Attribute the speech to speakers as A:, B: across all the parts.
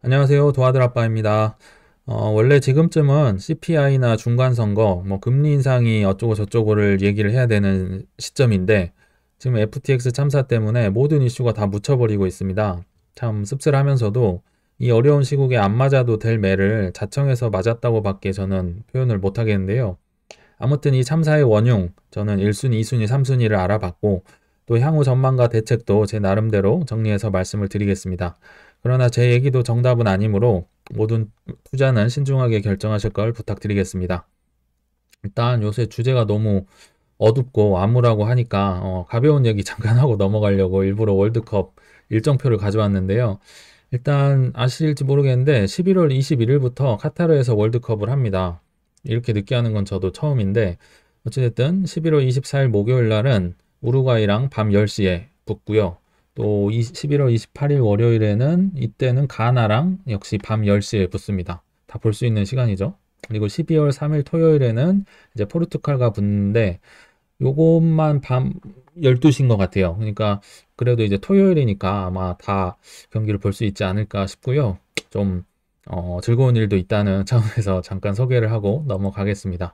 A: 안녕하세요. 도와들 아빠입니다. 원래 지금쯤은 CPI나 중간선거, 뭐 금리 인상이 어쩌고 저쩌고를 얘기를 해야 되는 시점인데 지금 FTX 참사 때문에 모든 이슈가 다 묻혀버리고 있습니다. 참 씁쓸하면서도 이 어려운 시국에 안 맞아도 될 매를 자청해서 맞았다고밖에 저는 표현을 못 하겠는데요. 아무튼 이 참사의 원흉, 저는 1순위, 2순위, 3순위를 알아봤고 또 향후 전망과 대책도 제 나름대로 정리해서 말씀을 드리겠습니다. 그러나 제 얘기도 정답은 아니므로 모든 투자는 신중하게 결정하실 걸 부탁드리겠습니다. 일단 요새 주제가 너무 어둡고 암울하고 하니까 가벼운 얘기 잠깐 하고 넘어가려고 일부러 월드컵 일정표를 가져왔는데요. 일단 아실지 모르겠는데 11월 21일부터 카타르에서 월드컵을 합니다. 이렇게 늦게 하는 건 저도 처음인데 어찌됐든 11월 24일 목요일 날은 우루과이랑 밤 10시에 붙고요. 또 11월 28일 월요일에는 이때는 가나랑 역시 밤 10시에 붙습니다. 다 볼 수 있는 시간이죠. 그리고 12월 3일 토요일에는 이제 포르투갈과 붙는데 요것만 밤 12시인 것 같아요. 그러니까 그래도 이제 토요일이니까 아마 다 경기를 볼 수 있지 않을까 싶고요. 좀 즐거운 일도 있다는 차원에서 잠깐 소개를 하고 넘어가겠습니다.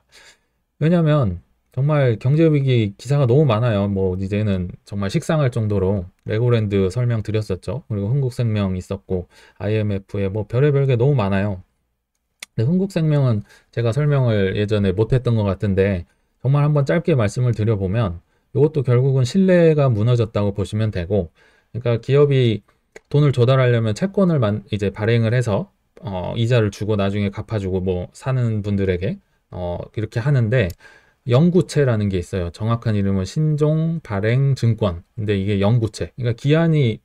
A: 왜냐면 정말 경제위기 기사가 너무 많아요. 뭐 이제는 정말 식상할 정도로 레고랜드 설명드렸었죠. 그리고 흥국생명 있었고 IMF에 뭐 별의별 게 너무 많아요. 근데 흥국생명은 제가 설명을 예전에 못했던 것 같은데 정말 한번 짧게 말씀을 드려보면 이것도 결국은 신뢰가 무너졌다고 보시면 되고, 그러니까 기업이 돈을 조달하려면 채권을 이제 발행을 해서 이자를 주고 나중에 갚아주고 뭐 사는 분들에게 이렇게 하는데, 영구채라는 게 있어요. 정확한 이름은 신종 발행 증권. 근데 이게 영구채. 그러니까 기한이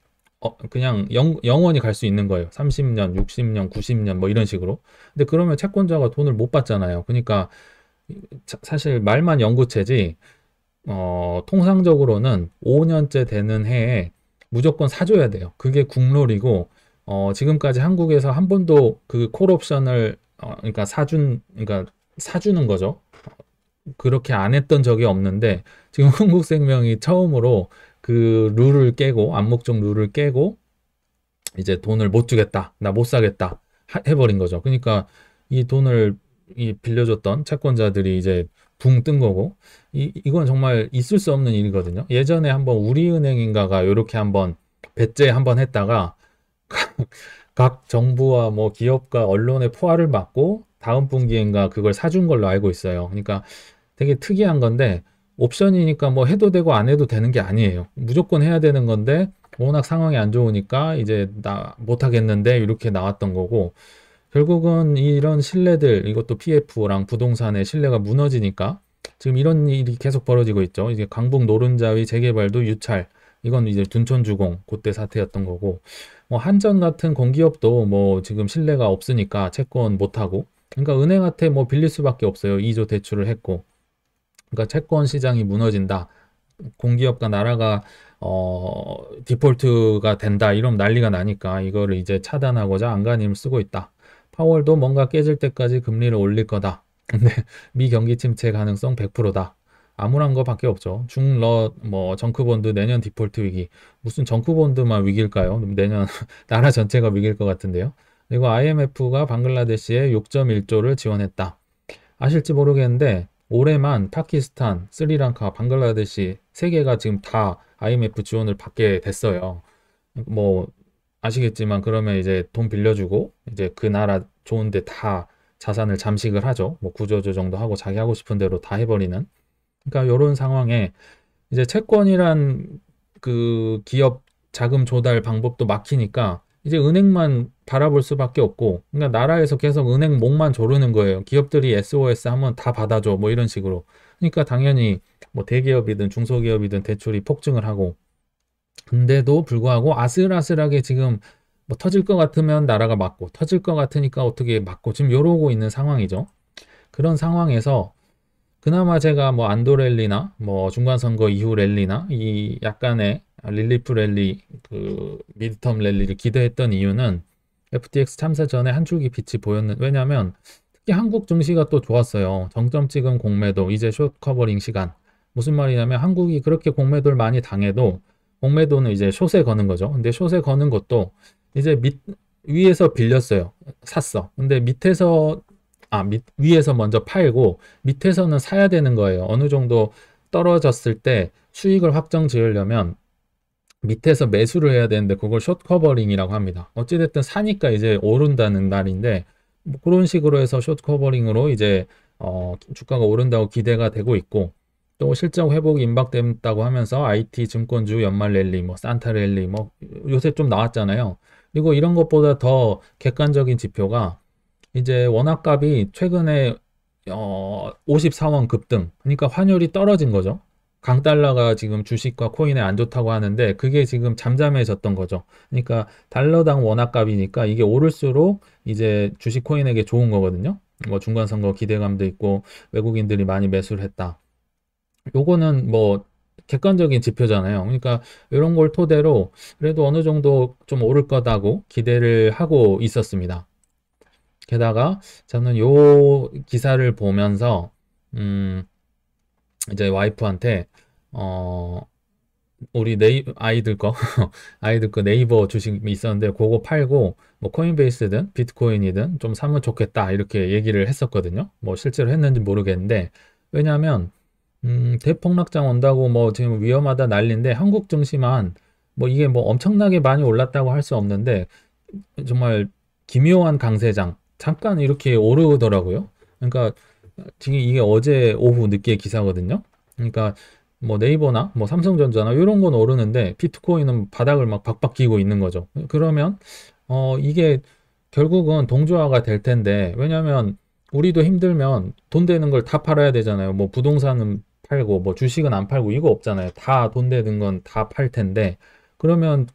A: 그냥 영원히 갈 수 있는 거예요. 30년, 60년, 90년 뭐 이런 식으로. 근데 그러면 채권자가 돈을 못 받잖아요. 그러니까 사실 말만 영구채지 통상적으로는 5년째 되는 해에 무조건 사줘야 돼요. 그게 국룰이고 지금까지 한국에서 한 번도 그 콜옵션을 그러니까 그러니까 사주는 거죠. 그렇게 안 했던 적이 없는데 지금 흥국생명이 처음으로 그 룰을 깨고 암묵적 룰을 깨고 이제 돈을 못 주겠다, 나 못 사겠다 해버린 거죠. 그러니까 이 돈을 빌려줬던 채권자들이 이제 붕 뜬 거고, 이건 정말 있을 수 없는 일이거든요. 예전에 한번 우리은행인가가 이렇게 한번 배째 한번 했다가 각 정부와 뭐 기업과 언론의 포화를 맞고 다음 분기인가 그걸 사준 걸로 알고 있어요. 그러니까 되게 특이한 건데 옵션이니까 뭐 해도 되고 안 해도 되는 게 아니에요. 무조건 해야 되는 건데 워낙 상황이 안 좋으니까 이제 나 못하겠는데 이렇게 나왔던 거고, 결국은 이런 신뢰들, 이것도 PF랑 부동산의 신뢰가 무너지니까 지금 이런 일이 계속 벌어지고 있죠. 이제 강북 노른자위 재개발도 유찰, 이건 이제 둔촌주공 그때 사태였던 거고, 뭐 한전 같은 공기업도 뭐 지금 신뢰가 없으니까 채권 못하고, 그러니까 은행한테 뭐 빌릴 수밖에 없어요. 2조 대출을 했고. 그러니까 채권 시장이 무너진다, 공기업과 나라가 디폴트가 된다, 이러면 난리가 나니까 이거를 이제 차단하고자 안간힘을 쓰고 있다. 파월도 뭔가 깨질 때까지 금리를 올릴 거다. 근데 미 경기 침체 가능성 100%다. 암울한 거밖에 없죠. 중러 뭐 정크본드 내년 디폴트 위기. 무슨 정크본드만 위기일까요? 내년 나라 전체가 위기일 것 같은데요. 그리고 IMF가 방글라데시에 6.1조를 지원했다. 아실지 모르겠는데 올해만 파키스탄, 스리랑카, 방글라데시 세 개가 지금 다 IMF 지원을 받게 됐어요. 뭐 아시겠지만 그러면 이제 돈 빌려주고 이제 그 나라 좋은데 다 자산을 잠식을 하죠. 뭐 구조조정도 하고 자기 하고 싶은 대로 다 해버리는. 그러니까 이런 상황에 이제 채권이란 그 기업 자금 조달 방법도 막히니까 이제 은행만 바라볼 수밖에 없고, 그러니까 나라에서 계속 은행 목만 조르는 거예요. 기업들이 SOS 하면 다 받아줘 뭐 이런 식으로. 그러니까 당연히 뭐 대기업이든 중소기업이든 대출이 폭증을 하고, 근데도 불구하고 아슬아슬하게 지금 뭐 터질 것 같으면 나라가 막고 터질 것 같으니까 어떻게 막고 지금 이러고 있는 상황이죠. 그런 상황에서 그나마 제가 뭐 안도 랠리나 뭐 중간 선거 이후 랠리나 이 약간의 릴리프 랠리, 그 미드텀 랠리를 기대했던 이유는 FTX 참사 전에 한 줄기 빛이 보였는, 왜냐면 특히 한국 증시가 또 좋았어요. 정점 찍은 공매도, 이제 숏 커버링 시간. 무슨 말이냐면 한국이 그렇게 공매도를 많이 당해도 공매도는 이제 숏에 거는 거죠. 근데 숏에 거는 것도 이제 위에서 빌렸어요. 샀어. 근데 밑에서 위에서 먼저 팔고 밑에서는 사야 되는 거예요. 어느 정도 떨어졌을 때 수익을 확정 지으려면 밑에서 매수를 해야 되는데 그걸 숏 커버링이라고 합니다. 어찌됐든 사니까 이제 오른다는 말인데 뭐 그런 식으로 해서 숏 커버링으로 이제 주가가 오른다고 기대가 되고 있고 또 실적 회복이 임박된다고 하면서 IT 증권주 연말 랠리 뭐 산타 랠리 뭐 요새 좀 나왔잖아요. 그리고 이런 것보다 더 객관적인 지표가 이제 원화값이 최근에 54원 급등. 그러니까 환율이 떨어진 거죠. 강달러가 지금 주식과 코인에 안 좋다고 하는데 그게 지금 잠잠해졌던 거죠. 그러니까 달러당 원화값이니까 이게 오를수록 이제 주식 코인에게 좋은 거거든요. 뭐 중간선거 기대감도 있고 외국인들이 많이 매수를 했다. 요거는 뭐 객관적인 지표잖아요. 그러니까 이런 걸 토대로 그래도 어느 정도 좀 오를 거다고 기대를 하고 있었습니다. 게다가 저는 요 기사를 보면서 음 이제 와이프한테 어 우리 아이들 거 아이들 거 네이버 주식이 있었는데 그거 팔고 뭐 코인베이스든 비트코인이든 좀 사면 좋겠다 이렇게 얘기를 했었거든요. 뭐 실제로 했는지 모르겠는데 왜냐하면 대폭락장 온다고 뭐 지금 위험하다 난리인데 한국 증시만 뭐 이게 뭐 엄청나게 많이 올랐다고 할 수 없는데 정말 기묘한 강세장 잠깐 이렇게 오르더라고요. 그러니까 지금 이게 어제 오후 늦게 기사거든요. 그러니까 뭐 네이버나 뭐 삼성전자나 이런 건 오르는데 비트코인은 바닥을 막 박박 끼고 있는 거죠. 그러면 이게 결국은 동조화가 될 텐데 왜냐면 우리도 힘들면 돈 되는 걸 다 팔아야 되잖아요. 뭐 부동산은 팔고 뭐 주식은 안 팔고 이거 없잖아요. 다 돈 되는 건 다 팔 텐데 그러면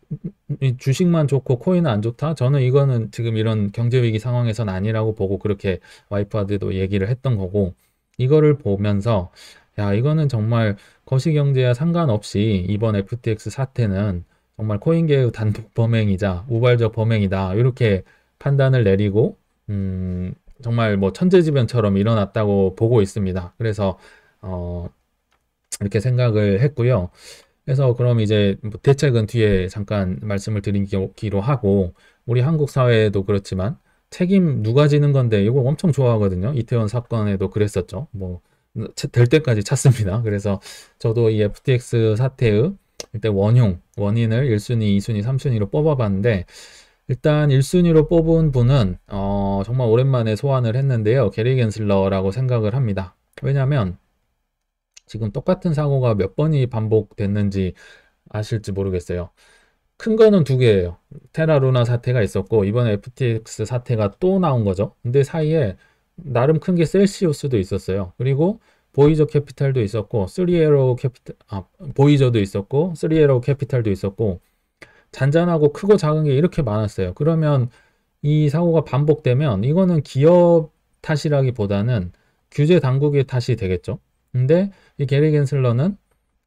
A: 이 주식만 좋고 코인은 안 좋다? 저는 이거는 지금 이런 경제위기 상황에선 아니라고 보고 그렇게 와이프한테도 얘기를 했던 거고 이거를 보면서 야 이거는 정말 거시경제와 상관없이 이번 FTX 사태는 정말 코인계의 단독 범행이자 우발적 범행이다 이렇게 판단을 내리고 정말 뭐 천재지변처럼 일어났다고 보고 있습니다. 그래서 어, 이렇게 생각을 했고요. 그래서 그럼 이제 뭐 대책은 뒤에 잠깐 말씀을 드리기로 하고 우리 한국 사회에도 그렇지만 책임 누가 지는 건데 이거 엄청 좋아하거든요. 이태원 사건에도 그랬었죠. 뭐 될 때까지 찾습니다. 그래서 저도 이 FTX 사태의 일단 원인을 1순위, 2순위, 3순위로 뽑아봤는데 일단 1순위로 뽑은 분은 정말 오랜만에 소환을 했는데요. 게리 겐슬러라고 생각을 합니다. 왜냐하면 지금 똑같은 사고가 몇 번이 반복됐는지 아실지 모르겠어요. 큰 거는 두 개예요. 테라루나 사태가 있었고 이번에 FTX 사태가 또 나온 거죠. 근데 사이에 나름 큰 게 셀시우스도 있었어요. 그리고 보이저 캐피탈도 있었고 3에로 캐피탈 보이저도 있었고 3에로 캐피탈도 있었고 잔잔하고 크고 작은 게 이렇게 많았어요. 그러면 이 사고가 반복되면 이거는 기업 탓이라기보다는 규제 당국의 탓이 되겠죠. 근데 이 게리 겐슬러는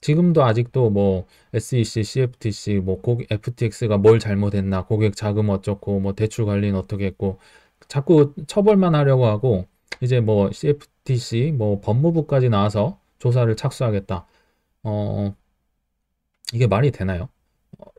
A: 지금도 아직도 뭐 SEC, CFTC, 뭐 FTX가 뭘 잘못했나, 고객 자금 어쩌고, 뭐 대출 관리는 어떻게 했고, 자꾸 처벌만 하려고 하고, 이제 뭐 CFTC, 뭐 법무부까지 나와서 조사를 착수하겠다. 어, 이게 말이 되나요?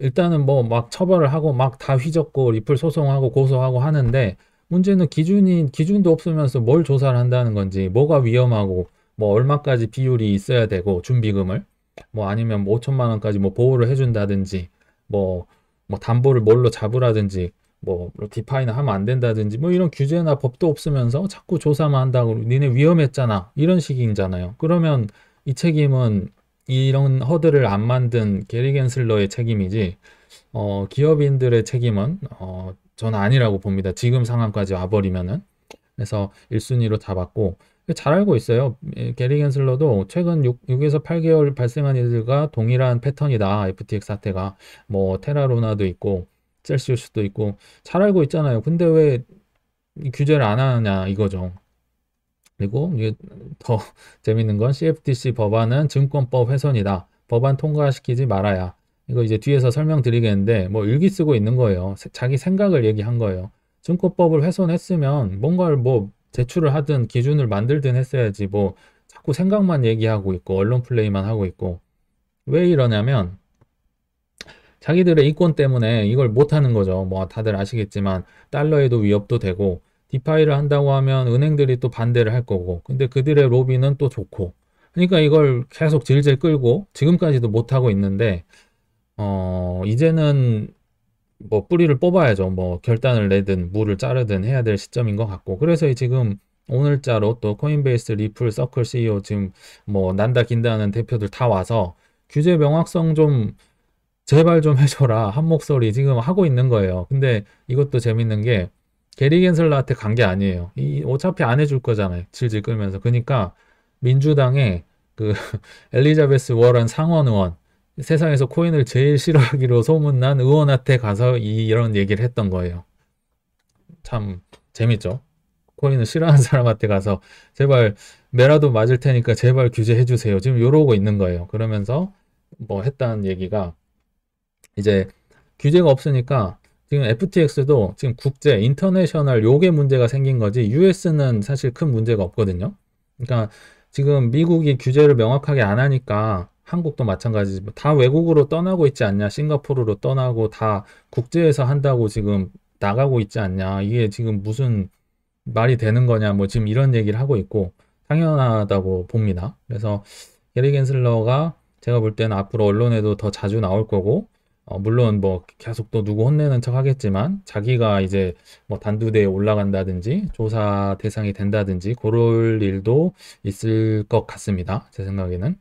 A: 일단은 뭐 막 처벌을 하고 막 다 휘젓고 리플 소송하고 고소하고 하는데 문제는 기준도 없으면서 뭘 조사를 한다는 건지 뭐가 위험하고 뭐 얼마까지 비율이 있어야 되고 준비금을 뭐 아니면 뭐 5천만 원까지 뭐 보호를 해준다든지 뭐 뭐 담보를 뭘로 잡으라든지 뭐 디파이나 하면 안 된다든지 뭐 이런 규제나 법도 없으면서 자꾸 조사만 한다고 니네 위험했잖아 이런 식이잖아요. 그러면 이 책임은 이런 허들을 안 만든 게리 겐슬러의 책임이지 기업인들의 책임은 저는 아니라고 봅니다. 지금 상황까지 와버리면은. 그래서 1순위로 잡았고 잘 알고 있어요. 게리 겐슬러도 최근 6에서 8개월 발생한 일들과 동일한 패턴이다. FTX 사태가 뭐 테라루나도 있고 셀시우스도 있고 잘 알고 있잖아요. 근데 왜 규제를 안 하느냐 이거죠. 그리고 이게 더 재밌는 건 CFTC 법안은 증권법 훼손이다. 법안 통과시키지 말아야. 이거 이제 뒤에서 설명드리겠는데 뭐 일기 쓰고 있는 거예요. 자기 생각을 얘기한 거예요. 증권법을 훼손했으면 뭔가를 뭐 제출을 하든 기준을 만들든 했어야지 뭐 자꾸 생각만 얘기하고 있고 언론 플레이만 하고 있고 왜 이러냐면 자기들의 이권 때문에 이걸 못 하는 거죠. 뭐 다들 아시겠지만 달러에도 위협도 되고 디파이를 한다고 하면 은행들이 또 반대를 할 거고 근데 그들의 로비는 또 좋고 그러니까 이걸 계속 질질 끌고 지금까지도 못 하고 있는데 이제는 뭐 뿌리를 뽑아야죠. 뭐 결단을 내든 물을 자르든 해야 될 시점인 것 같고 그래서 지금 오늘자로 또 코인베이스, 리플, 서클 CEO 지금 뭐 난다 긴다 하는 대표들 다 와서 규제 명확성 좀 제발 좀 해줘라 한 목소리 지금 하고 있는 거예요. 근데 이것도 재밌는 게 게리 겐슬러한테 간 게 아니에요. 어차피 안 해줄 거잖아요. 질질 끌면서. 그러니까 민주당의 그 엘리자베스 워런 상원 의원 세상에서 코인을 제일 싫어하기로 소문난 의원한테 가서 이런 얘기를 했던 거예요. 참 재밌죠. 코인을 싫어하는 사람한테 가서 제발 매라도 맞을 테니까 제발 규제해 주세요. 지금 이러고 있는 거예요. 그러면서 뭐 했다는 얘기가 이제 규제가 없으니까 지금 FTX도 지금 국제 인터내셔널 요게 문제가 생긴 거지 US는 사실 큰 문제가 없거든요. 그러니까 지금 미국이 규제를 명확하게 안 하니까 한국도 마찬가지지 다 외국으로 떠나고 있지 않냐 싱가포르로 떠나고 다 국제에서 한다고 지금 나가고 있지 않냐 이게 지금 무슨 말이 되는 거냐 뭐 지금 이런 얘기를 하고 있고 당연하다고 봅니다. 그래서 게리 겐슬러가 제가 볼 때는 앞으로 언론에도 더 자주 나올 거고 물론 뭐 계속 또 누구 혼내는 척 하겠지만 자기가 이제 뭐 단두대에 올라간다든지 조사 대상이 된다든지 그럴 일도 있을 것 같습니다. 제 생각에는.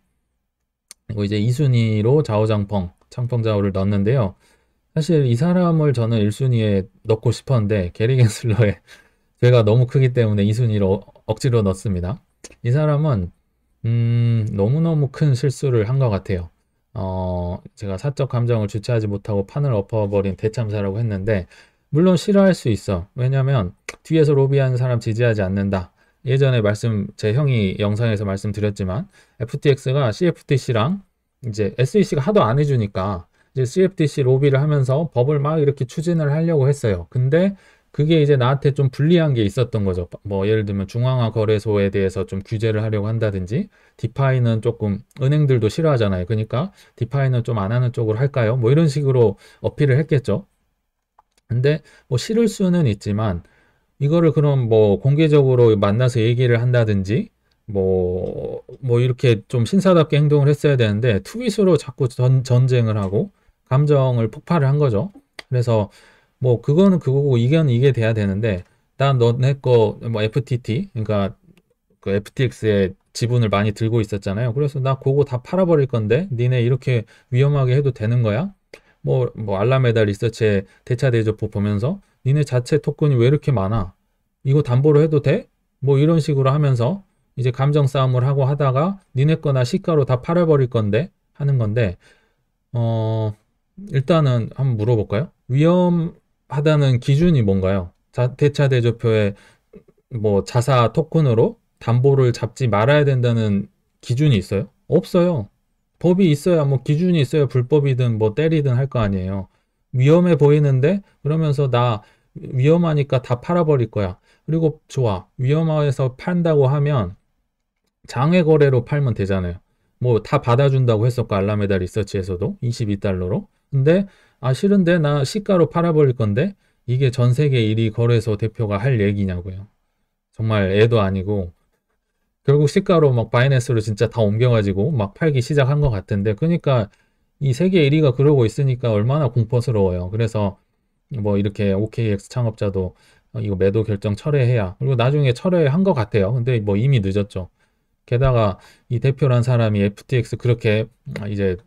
A: 그리고 이제 2순위로 자오장펑, 창펑자오를 넣었는데요. 사실 이 사람을 저는 1순위에 넣고 싶었는데 게리 겐슬러의 죄가 너무 크기 때문에 2순위로 억지로 넣습니다. 이 사람은 너무너무 큰 실수를 한 것 같아요. 제가 사적 감정을 주체하지 못하고 판을 엎어버린 대참사라고 했는데, 물론 싫어할 수 있어. 왜냐면, 뒤에서 로비하는 사람 지지하지 않는다. 예전에 제 형이 영상에서 말씀드렸지만, FTX가 CFTC랑 이제 SEC가 하도 안 해주니까, 이제 CFTC 로비를 하면서 법을 막 이렇게 추진을 하려고 했어요. 근데 그게 이제 나한테 좀 불리한 게 있었던 거죠. 뭐 예를 들면 중앙화 거래소에 대해서 좀 규제를 하려고 한다든지 디파이는 조금 은행들도 싫어하잖아요. 그러니까 디파이는 좀 안 하는 쪽으로 할까요? 뭐 이런 식으로 어필을 했겠죠. 근데 뭐 싫을 수는 있지만 이거를 그럼 뭐 공개적으로 만나서 얘기를 한다든지 뭐 이렇게 좀 신사답게 행동을 했어야 되는데 트윗으로 자꾸 전쟁을 하고 감정을 폭발을 한 거죠. 그래서 뭐 그거는 그거고 이건 이게 돼야 되는데 난 너네 거 뭐 FTT 그러니까 그 FTX의 지분을 많이 들고 있었잖아요. 그래서 나 그거 다 팔아버릴 건데 니네 이렇게 위험하게 해도 되는 거야? 뭐 알라메다 리서치의 대차 대조포 보면서 니네 자체 토큰이 왜 이렇게 많아? 이거 담보로 해도 돼? 뭐 이런 식으로 하면서 이제 감정 싸움을 하고 하다가 니네 거나 시가로 다 팔아버릴 건데 하는 건데 어 일단은 한번 물어볼까요? 위험하다는 기준이 뭔가요? 대차 대조표에 뭐 자사 토큰으로 담보를 잡지 말아야 된다는 기준이 있어요? 없어요. 법이 있어야 뭐 기준이 있어야 불법이든 뭐 때리든 할 거 아니에요. 위험해 보이는데 그러면서 나 위험하니까 다 팔아버릴 거야. 그리고 좋아. 위험해서 판다고 하면 장외 거래로 팔면 되잖아요. 뭐 다 받아준다고 했었고 알라메다 리서치에서도 22달러로. 근데 싫은데 나 시가로 팔아버릴 건데 이게 전 세계 1위 거래소 대표가 할 얘기냐고요. 정말 애도 아니고 결국 시가로 막 바이낸스로 진짜 다 옮겨가지고 막 팔기 시작한 것 같은데 그러니까 이 세계 1위가 그러고 있으니까 얼마나 공포스러워요. 그래서 뭐 이렇게 OKX 창업자도 이거 매도 결정 철회해야 그리고 나중에 철회한 것 같아요. 근데 뭐 이미 늦었죠. 게다가 이 대표란 사람이 FTX 그렇게 이제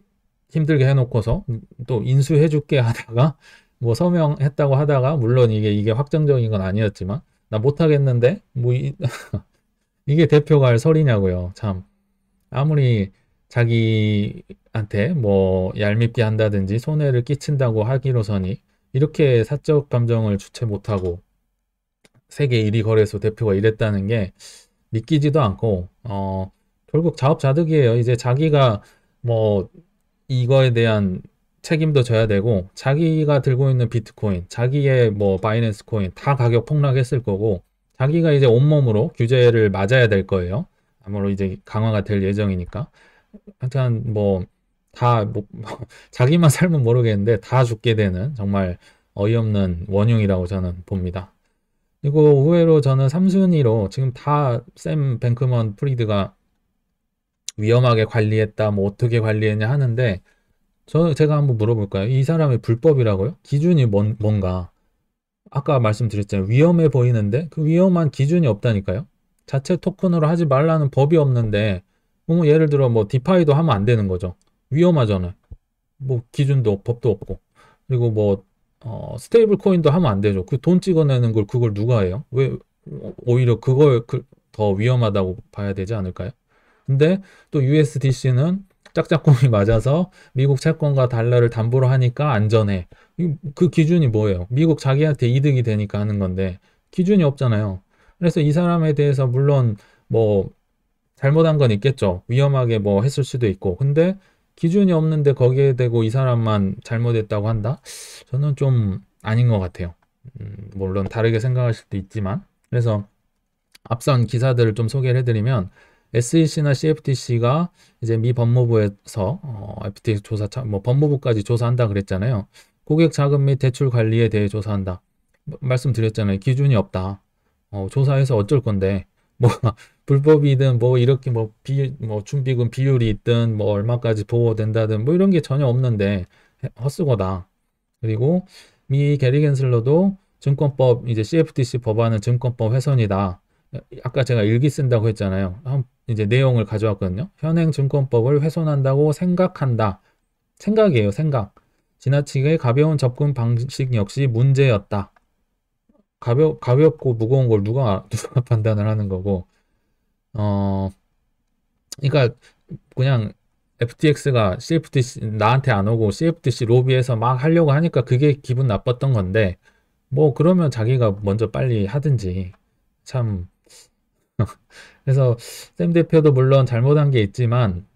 A: 힘들게 해놓고서 또 인수해줄게 하다가 뭐 서명했다고 하다가 물론 이게 확정적인 건 아니었지만 나 못하겠는데 뭐 이게 대표가 할 소리냐고요. 참 아무리 자기한테 뭐 얄밉게 한다든지 손해를 끼친다고 하기로서니 이렇게 사적 감정을 주체 못하고 세계 1위 거래소 대표가 이랬다는 게 믿기지도 않고 결국 자업자득이에요. 이제 자기가 뭐 이거에 대한 책임도 져야 되고 자기가 들고 있는 비트코인, 자기의 뭐 바이낸스 코인 다 가격 폭락했을 거고 자기가 이제 온몸으로 규제를 맞아야 될 거예요. 아무로 이제 강화가 될 예정이니까. 하여튼 뭐 다, 뭐, 자기만 살면 모르겠는데 다 죽게 되는 정말 어이없는 원흉이라고 저는 봅니다. 그리고 의외로 저는 3순위로 지금 다 샘 뱅크먼 프리드가 위험하게 관리했다, 뭐 어떻게 관리했냐 하는데 제가 한번 물어볼까요? 이 사람의 불법이라고요? 기준이 뭔가? 아까 말씀드렸잖아요. 위험해 보이는데 그 위험한 기준이 없다니까요. 자체 토큰으로 하지 말라는 법이 없는데 뭐 예를 들어 뭐 디파이도 하면 안 되는 거죠. 위험하잖아요. 뭐 기준도 법도 없고. 그리고 뭐 스테이블 코인도 하면 안 되죠. 그 돈 찍어내는 걸 그걸 누가 해요? 왜 오히려 그걸 더 위험하다고 봐야 되지 않을까요? 근데 또 USDC는 짝짝꿍이 맞아서 미국 채권과 달러를 담보로 하니까 안전해. 그 기준이 뭐예요? 미국 자기한테 이득이 되니까 하는 건데 기준이 없잖아요. 그래서 이 사람에 대해서 물론 뭐 잘못한 건 있겠죠. 위험하게 뭐 했을 수도 있고. 근데 기준이 없는데 거기에 대고 이 사람만 잘못했다고 한다? 저는 좀 아닌 것 같아요. 물론 다르게 생각하실 수도 있지만. 그래서 앞선 기사들을 좀 소개를 해드리면 SEC나 CFTC가 이제 미 법무부에서 FTX 조사, 뭐 법무부까지 조사한다 그랬잖아요. 고객 자금 및 대출 관리에 대해 조사한다. 말씀드렸잖아요. 기준이 없다. 조사해서 어쩔 건데 뭐 불법이든 뭐 이렇게 뭐 준비금 비율이 있든 뭐 얼마까지 보호된다든 뭐 이런 게 전혀 없는데 헛수고다. 그리고 미 게리 겐슬러도 증권법 이제 CFTC 법안은 증권법 훼손이다. 아까 제가 일기 쓴다고 했잖아요. 이제 내용을 가져왔거든요. 현행 증권법을 훼손한다고 생각한다. 생각이에요, 생각. 지나치게 가벼운 접근 방식 역시 문제였다. 가볍고 무거운 걸 누가 판단을 하는 거고, 어, 그러니까 그냥 FTX가 CFTC 나한테 안 오고 CFTC 로비에서 막 하려고 하니까 그게 기분 나빴던 건데, 뭐 그러면 자기가 먼저 빨리 하든지 참. 그래서 샘 대표도 물론 잘못한 게 있지만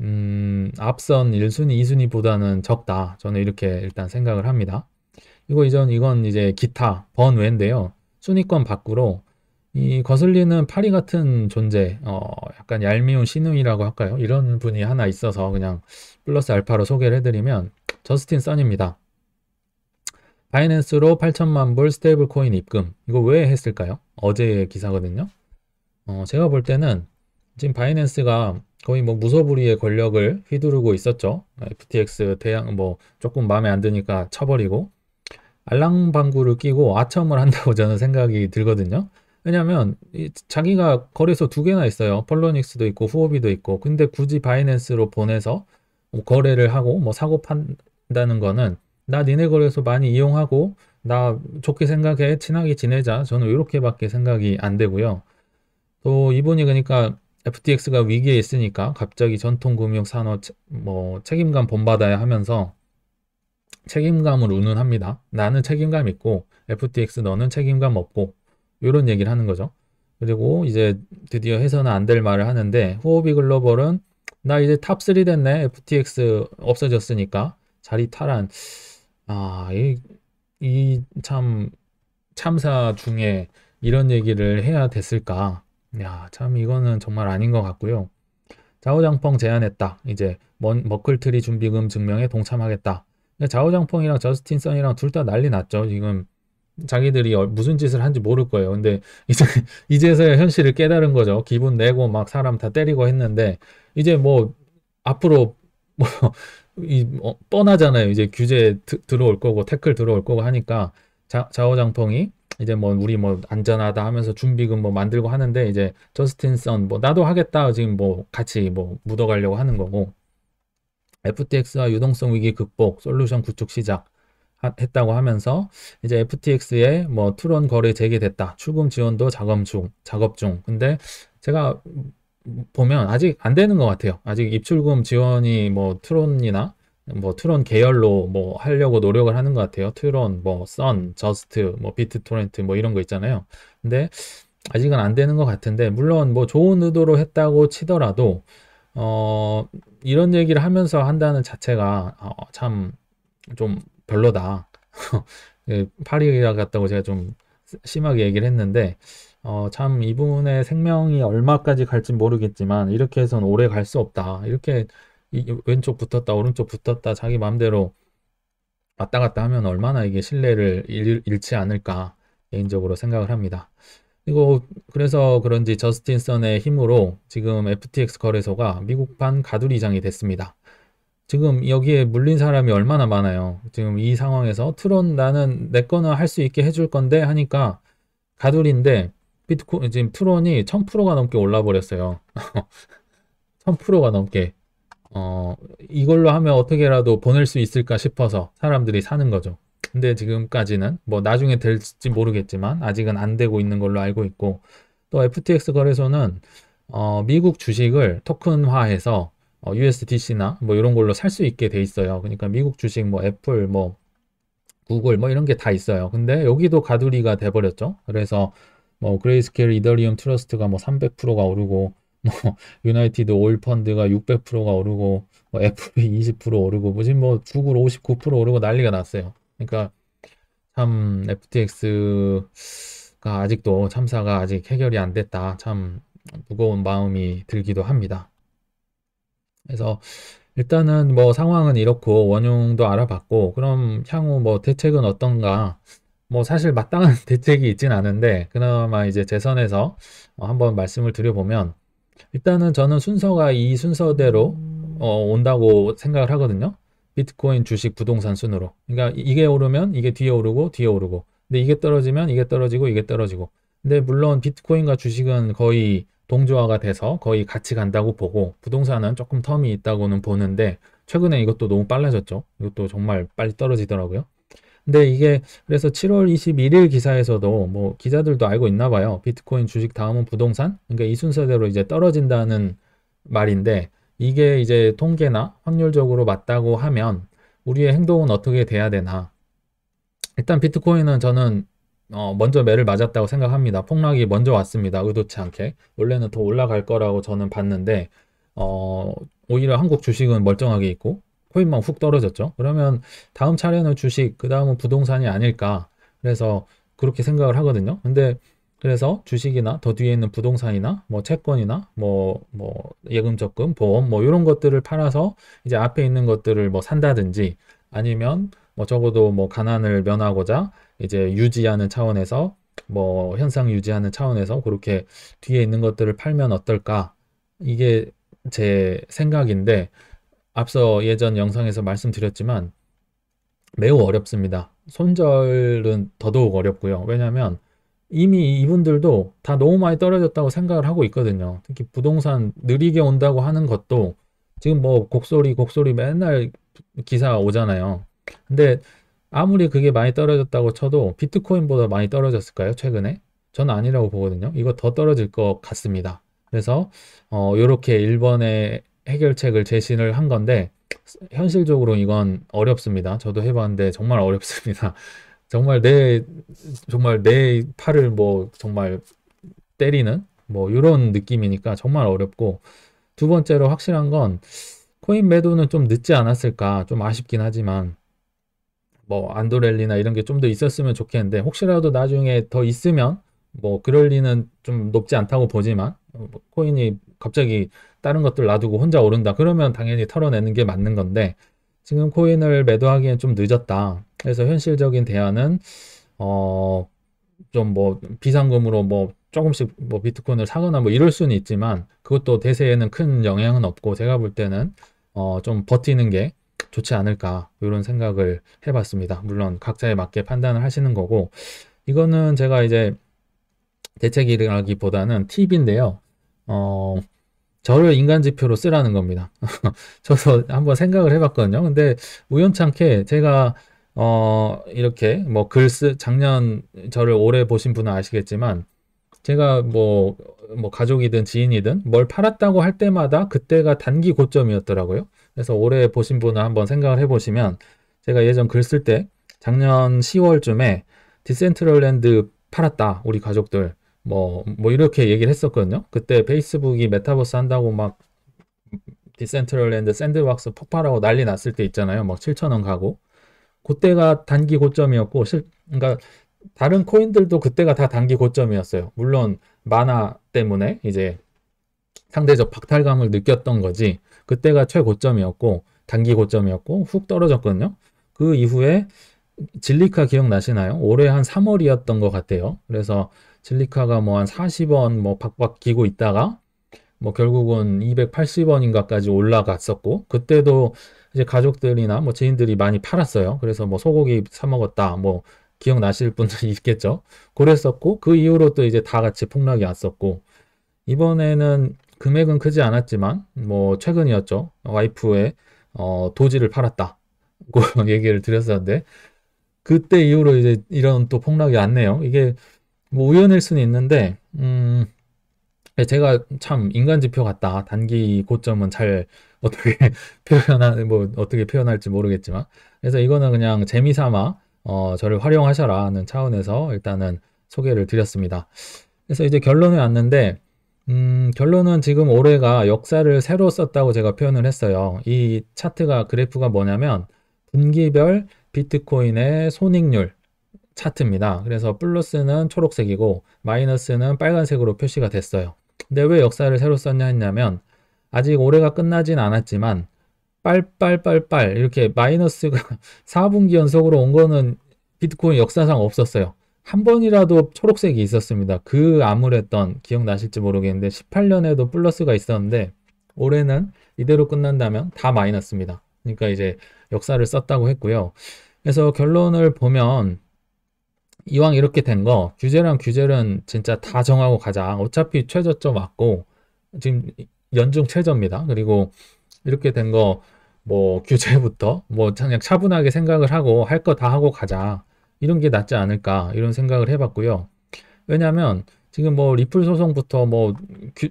A: 앞선 1순위, 2순위보다는 적다. 저는 이렇게 일단 생각을 합니다. 이건 이제 기타 번외인데요. 순위권 밖으로 이 거슬리는 파리 같은 존재, 약간 얄미운 신우이라고 할까요? 이런 분이 하나 있어서 그냥 플러스 알파로 소개를 해드리면 저스틴 선입니다. 바이낸스로 8천만 불 스테이블 코인 입금. 이거 왜 했을까요? 어제의 기사거든요. 제가 볼 때는 지금 바이낸스가 거의 뭐 무소불위의 권력을 휘두르고 있었죠. FTX 대양 뭐 조금 마음에 안 드니까 쳐버리고 알랑방구를 끼고 아첨을 한다고 저는 생각이 들거든요. 왜냐하면 자기가 거래소 두 개나 있어요. 폴로닉스도 있고 후오비도 있고. 근데 굳이 바이낸스로 보내서 뭐 거래를 하고 뭐 사고 판다는 거는 나 니네 거래소 많이 이용하고 나 좋게 생각해 친하게 지내자. 저는 이렇게밖에 생각이 안 되고요. 또 이분이 그러니까 FTX가 위기에 있으니까 갑자기 전통금융 산업 뭐 책임감 본받아야 하면서 책임감을 운운합니다. 나는 책임감 있고 FTX 너는 책임감 없고 이런 얘기를 하는 거죠. 그리고 이제 드디어 해서는 안 될 말을 하는데 후오비 글로벌은 나 이제 탑3 됐네. FTX 없어졌으니까 자리 탈환. 아, 이 참 참사 중에 이런 얘기를 해야 됐을까? 야, 참 이거는 정말 아닌 것 같고요. 좌우장펑 제안했다. 이제 머클트리 준비금 증명에 동참하겠다. 좌우장펑이랑 저스틴 선이랑 둘 다 난리 났죠. 지금 자기들이 무슨 짓을 한지 모를 거예요. 근데 이제 이제서야 현실을 깨달은 거죠. 기분 내고 막 사람 다 때리고 했는데 이제 뭐 앞으로 뭐 뻔하잖아요. 이제 규제 들어올 거고 태클 들어올 거고 하니까 좌우장펑이 이제 뭐 우리 뭐 안전하다 하면서 준비금 뭐 만들고 하는데 이제 저스틴 선 뭐 나도 하겠다 지금 뭐 같이 뭐 묻어가려고 하는 거고 FTX와 유동성 위기 극복 솔루션 구축 시작 했다고 하면서 이제 FTX에 뭐 트론 거래 재개됐다 출금 지원도 작업 중 근데 제가 보면 아직 안 되는 것 같아요. 아직 입출금 지원이 뭐 트론이나 뭐 트론 계열로 뭐 하려고 노력을 하는 것 같아요. 트론, 뭐 선, 저스트, 뭐 비트토렌트 뭐 이런 거 있잖아요. 근데 아직은 안 되는 것 같은데 물론 뭐 좋은 의도로 했다고 치더라도 이런 얘기를 하면서 한다는 자체가 참 좀 별로다. 파리가 같다고 제가 좀 심하게 얘기를 했는데 참 이분의 생명이 얼마까지 갈지 모르겠지만 이렇게 해서는 오래 갈 수 없다. 이렇게 왼쪽 붙었다 오른쪽 붙었다 자기 마음대로 왔다 갔다 하면 얼마나 이게 신뢰를 잃지 않을까 개인적으로 생각을 합니다. 그리고 그래서 그런지 저스틴 선의 힘으로 지금 FTX 거래소가 미국판 가두리장이 됐습니다. 지금 여기에 물린 사람이 얼마나 많아요. 지금 이 상황에서 트론 나는 내 거는 할 수 있게 해줄 건데 하니까 가두리인데 비트코인 지금 트론이 1000%가 넘게 올라 버렸어요. 1000%가 넘게. 이걸로 하면 어떻게라도 보낼 수 있을까 싶어서 사람들이 사는 거죠. 근데 지금까지는 뭐 나중에 될지 모르겠지만 아직은 안 되고 있는 걸로 알고 있고 또 FTX 거래소는 미국 주식을 토큰화해서 USDC나 뭐 이런 걸로 살 수 있게 돼 있어요. 그러니까 미국 주식 뭐 애플 뭐 구글 뭐 이런 게 다 있어요. 근데 여기도 가두리가 돼 버렸죠. 그래서 뭐 그레이스케일 이더리움 트러스트가 뭐 300%가 오르고 뭐 유나이티드 오일 펀드가 600%가 오르고 뭐 애플이 20% 오르고 무슨 뭐 구글 59% 오르고 난리가 났어요. 그러니까 참 FTX가 아직도 참사가 아직 해결이 안 됐다. 참 무거운 마음이 들기도 합니다. 그래서 일단은 뭐 상황은 이렇고 원흉도 알아봤고 그럼 향후 뭐 대책은 어떤가? 뭐 사실 마땅한 대책이 있진 않은데 그나마 이제 제 선에서 한번 말씀을 드려보면 일단은 저는 순서가 이 순서대로 온다고 생각을 하거든요. 비트코인, 주식, 부동산 순으로. 그러니까 이게 오르면 이게 뒤에 오르고 뒤에 오르고. 근데 이게 떨어지면 이게 떨어지고 이게 떨어지고. 근데 물론 비트코인과 주식은 거의 동조화가 돼서 거의 같이 간다고 보고 부동산은 조금 텀이 있다고는 보는데 최근에 이것도 너무 빨라졌죠. 이것도 정말 빨리 떨어지더라고요. 근데 이게 그래서 7월 21일 기사에서도 뭐 기자들도 알고 있나 봐요. 비트코인 주식 다음은 부동산? 그러니까 이 순서대로 이제 떨어진다는 말인데 이게 이제 통계나 확률적으로 맞다고 하면 우리의 행동은 어떻게 돼야 되나? 일단 비트코인은 저는 먼저 매를 맞았다고 생각합니다. 폭락이 먼저 왔습니다. 의도치 않게. 원래는 더 올라갈 거라고 저는 봤는데 오히려 한국 주식은 멀쩡하게 있고 코인만 훅 떨어졌죠. 그러면 다음 차례는 주식, 그 다음은 부동산이 아닐까. 그래서 그렇게 생각을 하거든요. 근데 그래서 주식이나 더 뒤에 있는 부동산이나 뭐 채권이나 뭐 예금 적금, 보험 뭐 이런 것들을 팔아서 이제 앞에 있는 것들을 뭐 산다든지 아니면 뭐 적어도 뭐 가난을 면하고자 이제 유지하는 차원에서 뭐 현상 유지하는 차원에서 그렇게 뒤에 있는 것들을 팔면 어떨까? 이게 제 생각인데 앞서 예전 영상에서 말씀드렸지만 매우 어렵습니다. 손절은 더더욱 어렵고요. 왜냐하면 이미 이분들도 다 너무 많이 떨어졌다고 생각을 하고 있거든요. 특히 부동산 느리게 온다고 하는 것도 지금 뭐 곡소리 맨날 기사 오잖아요. 근데 아무리 그게 많이 떨어졌다고 쳐도 비트코인보다 많이 떨어졌을까요? 최근에? 저는 아니라고 보거든요. 이거 더 떨어질 것 같습니다. 그래서 이렇게 일본의 해결책을 제시를 한 건데 현실적으로 이건 어렵습니다. 저도 해봤는데 정말 어렵습니다. 정말 내 팔을 뭐 정말 때리는 뭐 이런 느낌이니까 정말 어렵고 두 번째로 확실한 건 코인 매도는 좀 늦지 않았을까 좀 아쉽긴 하지만 뭐 안도렐리나 이런 게 좀 더 있었으면 좋겠는데 혹시라도 나중에 더 있으면 뭐 그럴 리는 좀 높지 않다고 보지만 뭐 코인이 갑자기 다른 것들 놔두고 혼자 오른다 그러면 당연히 털어내는 게 맞는 건데 지금 코인을 매도하기엔 좀 늦었다. 그래서 현실적인 대안은 좀 뭐 비상금으로 뭐 조금씩 뭐 비트코인을 사거나 뭐 이럴 수는 있지만 그것도 대세에는 큰 영향은 없고 제가 볼 때는 좀 버티는 게 좋지 않을까 이런 생각을 해봤습니다. 물론 각자에 맞게 판단을 하시는 거고 이거는 제가 이제 대책이라기보다는 팁인데요. 어, 저를 인간 지표로 쓰라는 겁니다. 저도 한번 생각을 해봤거든요. 근데 우연찮게 제가 이렇게 뭐 작년 저를 오래 보신 분은 아시겠지만 제가 뭐 가족이든 지인이든 뭘 팔았다고 할 때마다 그때가 단기 고점이었더라고요. 그래서 오래 보신 분은 한번 생각을 해보시면 제가 예전 글 쓸 때 작년 10월쯤에 디센트럴랜드 팔았다 우리 가족들 뭐 이렇게 얘기를 했었거든요. 그때 페이스북이 메타버스 한다고 막 디센트럴랜드 샌드박스 폭발하고 난리 났을 때 있잖아요. 막 7,000원 가고 그때가 단기 고점이었고 그러니까 다른 코인들도 그때가 다 단기 고점이었어요. 물론 만화 때문에 이제 상대적 박탈감을 느꼈던 거지. 그때가 최고점이었고 단기 고점이었고 훅 떨어졌거든요. 그 이후에 진리카 기억나시나요? 올해 한 3월이었던 것 같아요. 그래서 진리카가 뭐 한 40원 뭐 박박 기고 있다가 뭐 결국은 280원인가까지 올라갔었고, 그때도 이제 가족들이나 뭐 지인들이 많이 팔았어요. 그래서 뭐 소고기 사 먹었다 뭐 기억나실 분들이 있겠죠. 그랬었고, 그 이후로 또 이제 다 같이 폭락이 왔었고, 이번에는 금액은 크지 않았지만 뭐 최근이었죠. 와이프의 도지를 팔았다 고 얘기를 드렸었는데, 그때 이후로 이제 이런 또 폭락이 왔네요. 이게 뭐 우연일 수는 있는데 제가 참 인간지표 같다. 단기 고점은 잘 어떻게 뭐 어떻게 표현할지 모르겠지만, 그래서 이거는 그냥 재미삼아 저를 활용하셔라 하는 차원에서 일단은 소개를 드렸습니다. 그래서 이제 결론에 왔는데, 결론은 지금 올해가 역사를 새로 썼다고 제가 표현을 했어요. 이 차트가, 그래프가 뭐냐면 분기별 비트코인의 손익률 차트입니다. 그래서 플러스는 초록색이고 마이너스는 빨간색으로 표시가 됐어요. 근데 왜 역사를 새로 썼냐 했냐면, 아직 올해가 끝나진 않았지만 빨빨빨빨 이렇게 마이너스가 4분기 연속으로 온 거는 비트코인 역사상 없었어요. 한 번이라도 초록색이 있었습니다. 그 암울했던, 기억나실지 모르겠는데 18년에도 플러스가 있었는데 올해는 이대로 끝난다면 다 마이너스입니다. 그러니까 이제 역사를 썼다고 했고요. 그래서 결론을 보면, 이왕 이렇게 된 거 규제랑 규제는 진짜 다 정하고 가자. 어차피 최저점 왔고 지금 연중 최저입니다. 그리고 이렇게 된 거 뭐 규제부터 뭐 그냥 차분하게 생각을 하고 할 거 다 하고 가자. 이런 게 낫지 않을까 이런 생각을 해봤고요. 왜냐하면 지금 뭐 리플 소송부터 뭐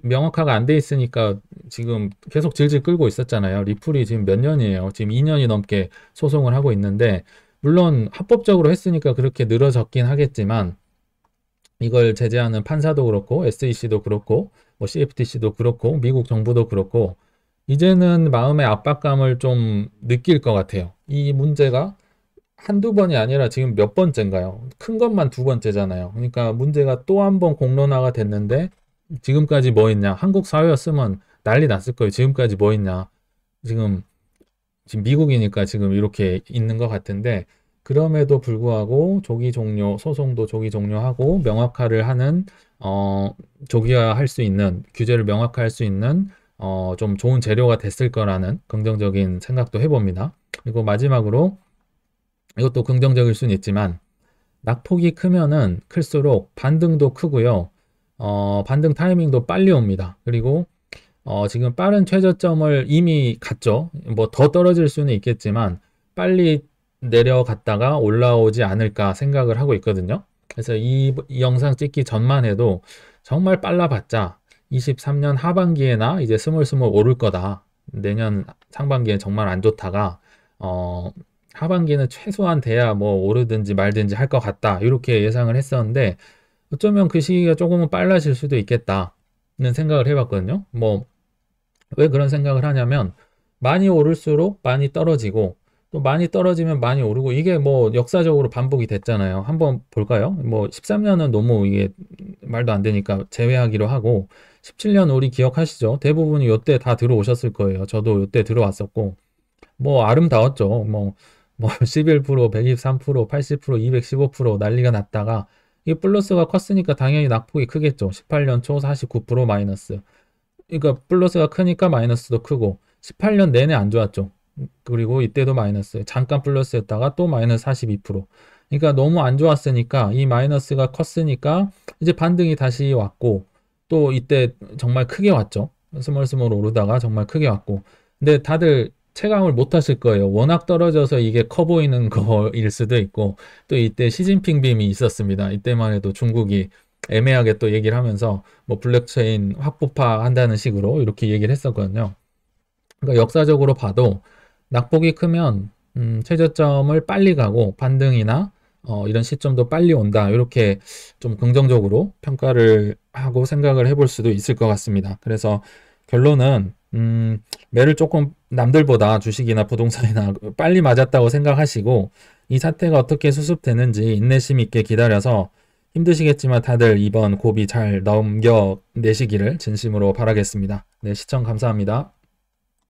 A: 명확하게 안 돼 있으니까 지금 계속 질질 끌고 있었잖아요. 리플이 지금 몇 년이에요. 지금 2년이 넘게 소송을 하고 있는데, 물론 합법적으로 했으니까 그렇게 늘어졌긴 하겠지만, 이걸 제재하는 판사도 그렇고 SEC도 그렇고 뭐 CFTC도 그렇고 미국 정부도 그렇고 이제는 마음의 압박감을 좀 느낄 것 같아요. 이 문제가 한두 번이 아니라 지금 몇 번째인가요? 큰 것만 두 번째잖아요. 그러니까 문제가 또 한 번 공론화가 됐는데 지금까지 뭐 했냐? 한국 사회였으면 난리 났을 거예요. 지금까지 뭐 했냐? 지금 미국이니까 지금 이렇게 있는 것 같은데, 그럼에도 불구하고 조기 종료, 소송도 조기 종료하고 명확화를 하는, 조기화할 수 있는, 규제를 명확화할 수 있는 좀 좋은 재료가 됐을 거라는 긍정적인 생각도 해봅니다. 그리고 마지막으로, 이것도 긍정적일 수는 있지만 낙폭이 크면은 클수록 반등도 크고요. 반등 타이밍도 빨리 옵니다. 그리고 지금 빠른 최저점을 이미 갔죠. 뭐 더 떨어질 수는 있겠지만 빨리 내려갔다가 올라오지 않을까 생각을 하고 있거든요. 그래서 이 영상 찍기 전만 해도 정말 빨라봤자 23년 하반기에나 이제 스물스물 오를 거다. 내년 상반기엔 정말 안 좋다가 하반기는 최소한 돼야 뭐 오르든지 말든지 할 것 같다. 이렇게 예상을 했었는데 어쩌면 그 시기가 조금은 빨라질 수도 있겠다는 생각을 해봤거든요. 뭐 왜 그런 생각을 하냐면, 많이 오를수록 많이 떨어지고 또 많이 떨어지면 많이 오르고, 이게 뭐 역사적으로 반복이 됐잖아요. 한번 볼까요? 뭐 13년은 너무 이게 말도 안 되니까 제외하기로 하고, 17년 우리 기억하시죠? 대부분이 요때 다 들어오셨을 거예요. 저도 요때 들어왔었고 뭐 아름다웠죠. 뭐 11%, 123%, 80%, 215% 난리가 났다가 이 플러스가 컸으니까 당연히 낙폭이 크겠죠. 18년 초 49% 마이너스. 그러니까 플러스가 크니까 마이너스도 크고, 18년 내내 안 좋았죠. 그리고 이때도 마이너스, 잠깐 플러스였다가 또 마이너스 42%. 그러니까 너무 안 좋았으니까 이 마이너스가 컸으니까 이제 반등이 다시 왔고, 또 이때 정말 크게 왔죠. 스멀스멀 오르다가 정말 크게 왔고. 근데 다들 체감을 못 하실 거예요. 워낙 떨어져서 이게 커 보이는 거일 수도 있고, 또 이때 시진핑 빔이 있었습니다. 이때만 해도 중국이 애매하게 또 얘기를 하면서 뭐 블록체인 확보파 한다는 식으로 이렇게 얘기를 했었거든요. 그러니까 역사적으로 봐도 낙폭이 크면 최저점을 빨리 가고 반등이나 이런 시점도 빨리 온다. 이렇게 좀 긍정적으로 평가를 하고 생각을 해볼 수도 있을 것 같습니다. 그래서 결론은 매를 조금 남들보다 주식이나 부동산이나 빨리 맞았다고 생각하시고, 이 사태가 어떻게 수습되는지 인내심 있게 기다려서, 힘드시겠지만 다들 이번 고비 잘 넘겨내시기를 진심으로 바라겠습니다. 네, 시청 감사합니다.